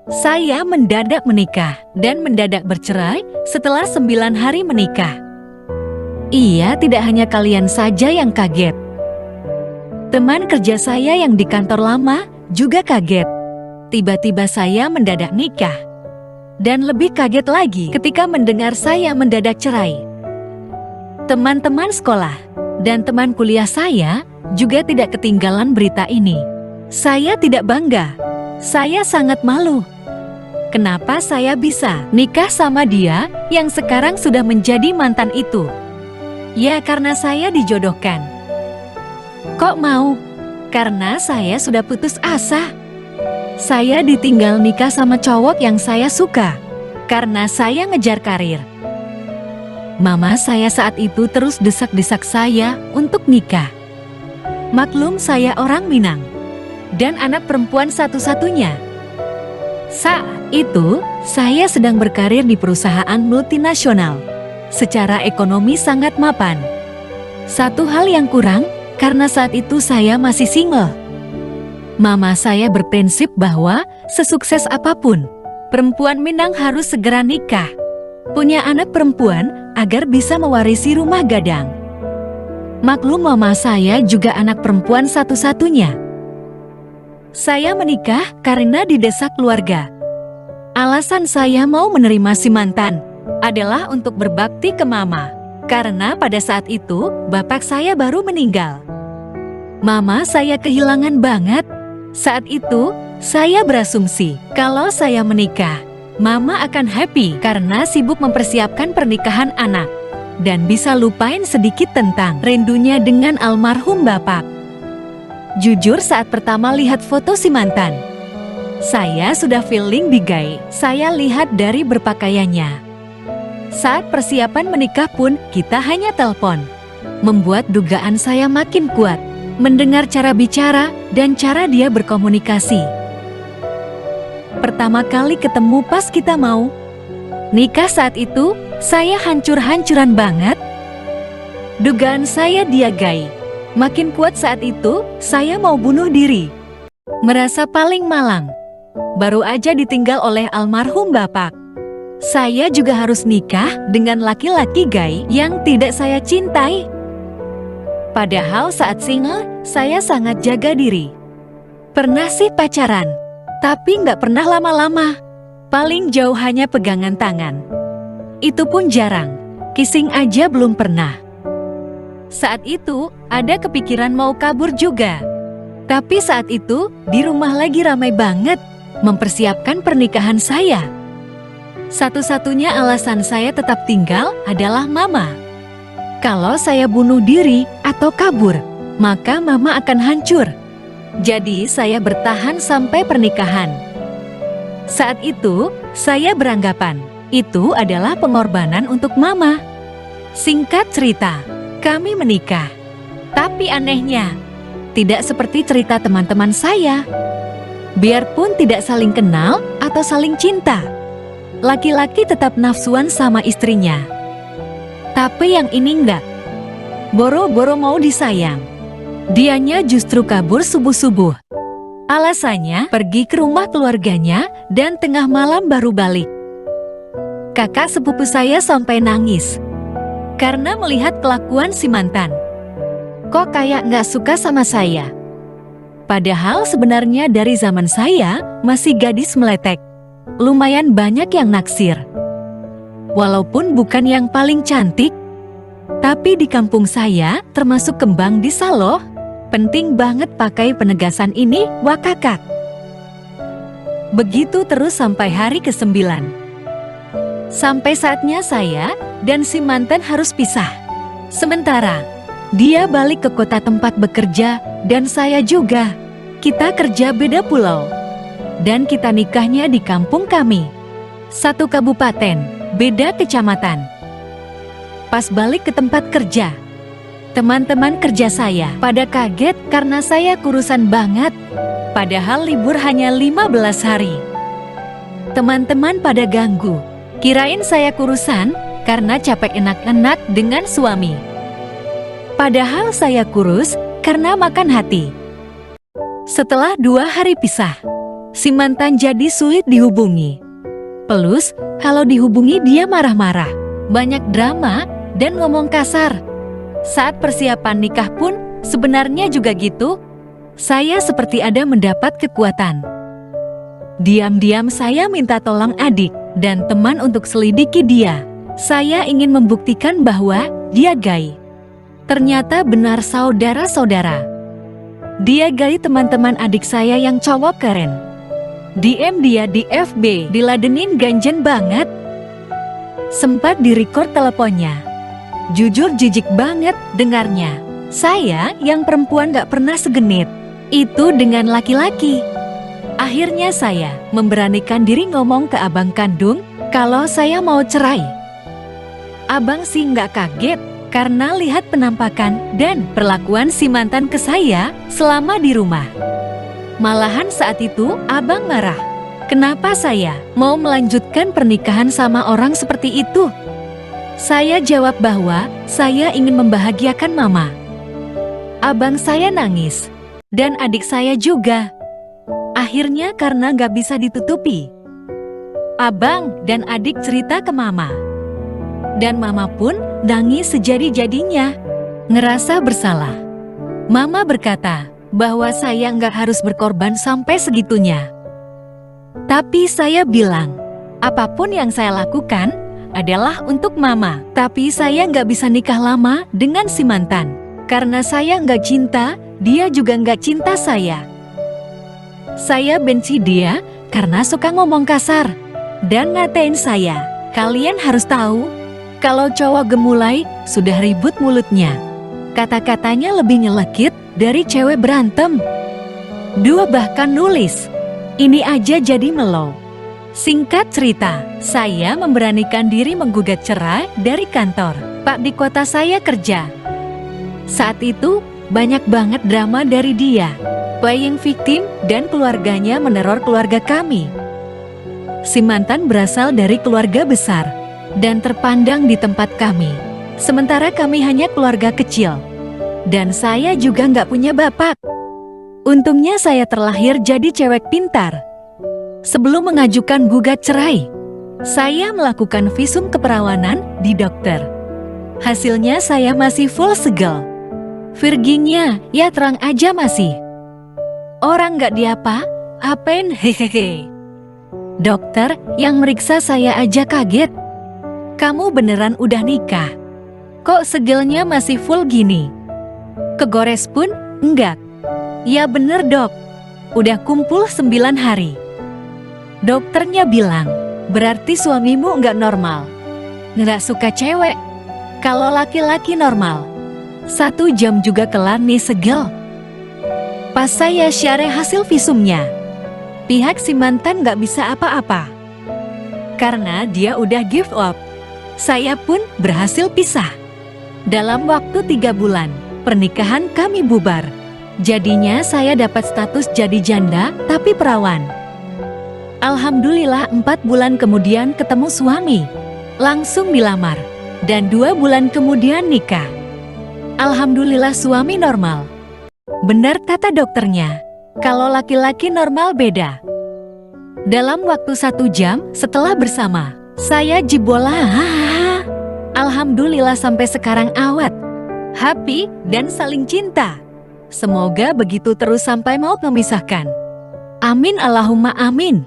Saya mendadak menikah dan mendadak bercerai setelah 9 hari menikah. Iya, tidak hanya kalian saja yang kaget. Teman kerja saya yang di kantor lama juga kaget. Tiba-tiba saya mendadak nikah. Dan lebih kaget lagi ketika mendengar saya mendadak cerai. Teman-teman sekolah dan teman kuliah saya juga tidak ketinggalan berita ini. Saya tidak bangga. Saya sangat malu. Kenapa saya bisa nikah sama dia yang sekarang sudah menjadi mantan itu? Ya, karena saya dijodohkan. Kok mau? Karena saya sudah putus asa. Saya ditinggal nikah sama cowok yang saya suka karena saya ngejar karir. Mama saya saat itu terus desak-desak saya untuk nikah. Maklum saya orang Minang dan anak perempuan satu-satunya. Saat itu, saya sedang berkarir di perusahaan multinasional. Secara ekonomi sangat mapan. Satu hal yang kurang, karena saat itu saya masih single. Mama saya berprinsip bahwa sesukses apapun, perempuan Minang harus segera nikah, punya anak perempuan agar bisa mewarisi rumah gadang. Maklum mama saya juga anak perempuan satu-satunya. Saya menikah karena didesak keluarga. Alasan saya mau menerima si mantan adalah untuk berbakti ke mama, karena pada saat itu bapak saya baru meninggal. Mama saya kehilangan banget. Saat itu, saya berasumsi kalau saya menikah, mama akan happy karena sibuk mempersiapkan pernikahan anak dan bisa lupain sedikit tentang rindunya dengan almarhum bapak. Jujur saat pertama lihat foto si mantan, saya sudah feeling digai. Saya lihat dari berpakaiannya. Saat persiapan menikah pun kita hanya telepon, membuat dugaan saya makin kuat. Mendengar cara bicara dan cara dia berkomunikasi. Pertama kali ketemu pas kita mau nikah saat itu, saya hancur-hancuran banget. Dugaan saya dia gay. Makin kuat saat itu, saya mau bunuh diri. Merasa paling malang. Baru aja ditinggal oleh almarhum bapak. Saya juga harus nikah dengan laki-laki gay yang tidak saya cintai. Padahal saat single, saya sangat jaga diri. Pernah sih pacaran, tapi nggak pernah lama-lama. Paling jauh hanya pegangan tangan. Itu pun jarang, kissing aja belum pernah. Saat itu, ada kepikiran mau kabur juga. Tapi saat itu, di rumah lagi ramai banget, mempersiapkan pernikahan saya. Satu-satunya alasan saya tetap tinggal adalah mama. Kalau saya bunuh diri atau kabur, maka mama akan hancur. Jadi saya bertahan sampai pernikahan. Saat itu, saya beranggapan itu adalah pengorbanan untuk mama. Singkat cerita, kami menikah. Tapi anehnya, tidak seperti cerita teman-teman saya. Biarpun tidak saling kenal atau saling cinta, laki-laki tetap nafsuan sama istrinya. Tapi yang ini enggak. Boro-boro mau disayang. Dianya justru kabur subuh-subuh. Alasannya pergi ke rumah keluarganya dan tengah malam baru balik. Kakak sepupu saya sampai nangis karena melihat kelakuan si mantan. Kok kayak nggak suka sama saya? Padahal sebenarnya dari zaman saya masih gadis meletek. Lumayan banyak yang naksir. Walaupun bukan yang paling cantik, tapi di kampung saya termasuk kembang desa loh. Penting banget pakai penegasan ini, wah kakak. Begitu terus sampai hari ke-9. Sampai saatnya saya dan si mantan harus pisah. Sementara dia balik ke kota tempat bekerja dan saya juga. Kita kerja beda pulau. Dan kita nikahnya di kampung kami. Satu kabupaten, beda kecamatan. Pas balik ke tempat kerja, teman-teman kerja saya pada kaget karena saya kurusan banget. Padahal libur hanya 15 hari. Teman-teman pada ganggu. Kirain saya kurusan karena capek enak-enak dengan suami. Padahal saya kurus karena makan hati. Setelah 2 hari pisah, Si mantan jadi sulit dihubungi. Plus, kalau dihubungi dia marah-marah, banyak drama, dan ngomong kasar. Saat persiapan nikah pun sebenarnya juga gitu. Saya seperti ada mendapat kekuatan. Diam-diam saya minta tolong adik dan teman untuk selidiki dia. Saya ingin membuktikan bahwa dia gay. Ternyata benar saudara-saudara. Dia gay teman-teman adik saya yang cowok keren. DM dia di FB, diladenin ganjen banget. Sempat direcord teleponnya. Jujur jijik banget dengarnya. Saya yang perempuan gak pernah segenit. Itu dengan laki-laki. Akhirnya saya memberanikan diri ngomong ke abang kandung kalau saya mau cerai. Abang sih gak kaget karena lihat penampakan dan perlakuan si mantan ke saya selama di rumah. Malahan saat itu abang marah. Kenapa saya mau melanjutkan pernikahan sama orang seperti itu? Saya jawab bahwa saya ingin membahagiakan mama. Abang saya nangis. Dan adik saya juga. Akhirnya karena gak bisa ditutupi, abang dan adik cerita ke mama. Dan mama pun nangis sejadi-jadinya. Ngerasa bersalah. Mama berkata bahwa saya nggak harus berkorban sampai segitunya. Tapi saya bilang, apapun yang saya lakukan adalah untuk mama. Tapi saya nggak bisa nikah lama dengan si mantan. Karena saya nggak cinta, dia juga nggak cinta saya. Saya benci dia karena suka ngomong kasar dan ngatain saya. Kalian harus tahu, kalau cowok gemulai sudah ribut mulutnya. Kata-katanya lebih nyelekit dari cewek berantem. Dua bahkan nulis, ini aja jadi melow. Singkat cerita, saya memberanikan diri menggugat cerai dari kantor Pak di kota saya kerja. Saat itu, banyak banget drama dari dia. Playing victim dan keluarganya meneror keluarga kami. Si mantan berasal dari keluarga besar dan terpandang di tempat kami. Sementara kami hanya keluarga kecil. Dan saya juga nggak punya bapak. Untungnya saya terlahir jadi cewek pintar. Sebelum mengajukan gugat cerai, saya melakukan visum keperawanan di dokter. Hasilnya saya masih full segel. Virginnya ya terang aja masih. Orang nggak diapa-apain hehehe. Dokter yang meriksa saya aja kaget. Kamu beneran udah nikah? Kok segelnya masih full gini? Kegores pun enggak. Ya bener dok, udah kumpul 9 hari. Dokternya bilang, berarti suamimu enggak normal. Nggak suka cewek. Kalau laki-laki normal, 1 jam juga kelar nih segel. Pas saya share hasil visumnya, pihak si mantan nggak bisa apa-apa. Karena dia udah give up. Saya pun berhasil pisah. Dalam waktu 3 bulan, pernikahan kami bubar. Jadinya saya dapat status jadi janda tapi perawan. Alhamdulillah 4 bulan kemudian ketemu suami. Langsung dilamar. Dan 2 bulan kemudian nikah. Alhamdulillah suami normal. Benar kata dokternya, kalau laki-laki normal beda. Dalam waktu 1 jam setelah bersama, saya jibola. Alhamdulillah sampai sekarang awet, happy dan saling cinta. Semoga begitu terus sampai mau memisahkan. Amin Allahumma amin.